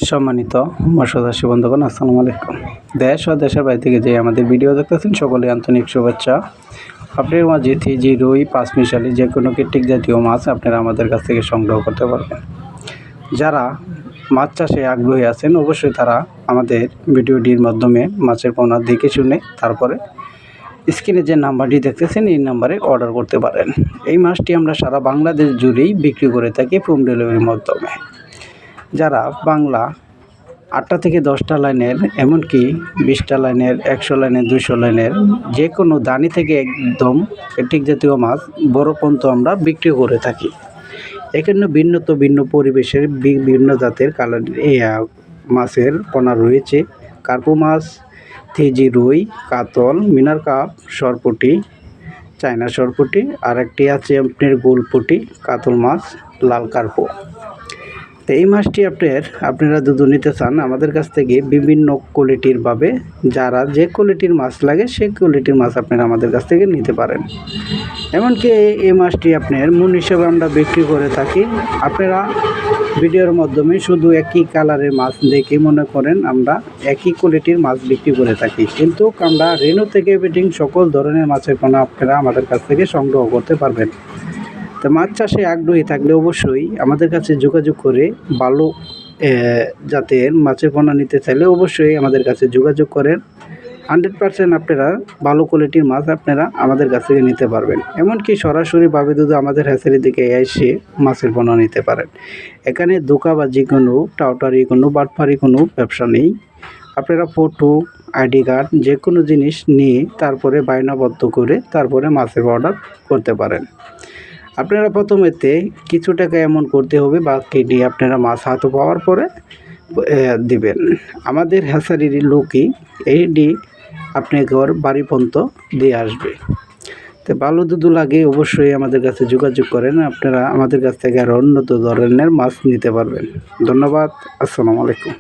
সম্মানিত মৎস্যচাষী বন্ধুগণ, আসসালামু আলাইকুম। দেশ ও দেশের বাইরে থেকে যে আমাদের ভিডিও দেখতেছেন সকলে আন্তরিক শুভেচ্ছা। আপনার মাঝে থিজি, রুই, পাঁচমিশালি যে কোনো কৃত্রিক জাতীয় মাছ আপনারা আমাদের কাছ থেকে সংগ্রহ করতে পারবেন। যারা মাছ চাষে আগ্রহী আছেন অবশ্যই তারা আমাদের ভিডিওটির মাধ্যমে মাছের পোনা দেখে শুনে তারপরে স্ক্রিনে যে নাম্বারটি দেখতেছেন এই নাম্বারে অর্ডার করতে পারেন। এই মাছটি আমরা সারা বাংলাদেশ জুড়েই বিক্রি করে থাকি হোম ডেলিভারির মাধ্যমে। যারা বাংলা 8টা থেকে 10টা লাইনের, এমনকি 20টা লাইনের, 100 লাইনের, 200 লাইনের যে কোনো দানি থেকে একদম কৃত্রিক জাতীয় মাছ বড় পর্যন্ত আমরা বিক্রি করে থাকি। এখানে ভিন্ন পরিবেশের বিভিন্ন জাতের কালার মাছের পোনা রয়েছে। কার্পু মাছ, থিজি, রুই, কাতল, মিনার কাপ, সরপুঁটি, চায়না সরপুঁটি, আর একটি আছে আপনার গোলপুঁটি, কাতল মাছ, লাল কার্পু। তো এই মাছটি আপনারা যদি নিতে চান আমাদের কাছ থেকে বিভিন্ন কোয়ালিটির ভাবে যারা যে কোয়ালিটির মাছ লাগে সেই কোয়ালিটির মাছ আপনারা আমাদের কাছ থেকে নিতে পারেন। এমনকি এই মাছটি আপনার মূল হিসেবে আমরা বিক্রি করে থাকি। আপনারা ভিডিওর মাধ্যমে শুধু একই কালারের মাছ দেখে মনে করেন আমরা একই কোয়ালিটির মাছ বিক্রি করে থাকি, কিন্তু আমরা রেনু থেকে বেটিং সকল ধরনের মাছের পোনা আপনারা আমাদের কাছ থেকে সংগ্রহ করতে পারবেন। তো মাছ চাষে আগ্রহী থাকলে অবশ্যই আমাদের কাছে যোগাযোগ করে ভালো জাতের মাছের পোনা নিতে চাইলে অবশ্যই আমাদের কাছে যোগাযোগ করেন। 100% আপনারা ভালো কোয়ালিটির মাছ আপনারা আমাদের কাছ থেকে নিতে পারবেন। এমনকি সরাসরিভাবে যদি আমাদের হ্যাচারি থেকে এসে মাছের পোনা নিতে পারেন। এখানে ধোঁকাবাজি কোনো, টাউটারি কোনো, বাটপারি কোনো ব্যবসা নেই। আপনারা ফটো, আইডি কার্ড যে কোনো জিনিস নিয়ে তারপরে বায়নাবদ্ধ করে তারপরে মাছের অর্ডার করতে পারেন। আপনারা প্রথমেতে কিছু টাকা এমন করতে হবে, বাকিটি আপনারা মাছ হাতে পাওয়ার পরে দিবেন। আমাদের হ্যাচারির লোকই এইটি আপনার বাড়ি পর্যন্ত দিয়ে আসবে। তো ভালো দুধ লাগে অবশ্যই আমাদের কাছে যোগাযোগ করেন। আপনারা আমাদের কাছ থেকে আরও উন্নত ধরনের মাছ নিতে পারবেন। ধন্যবাদ। আসসালামু আলাইকুম।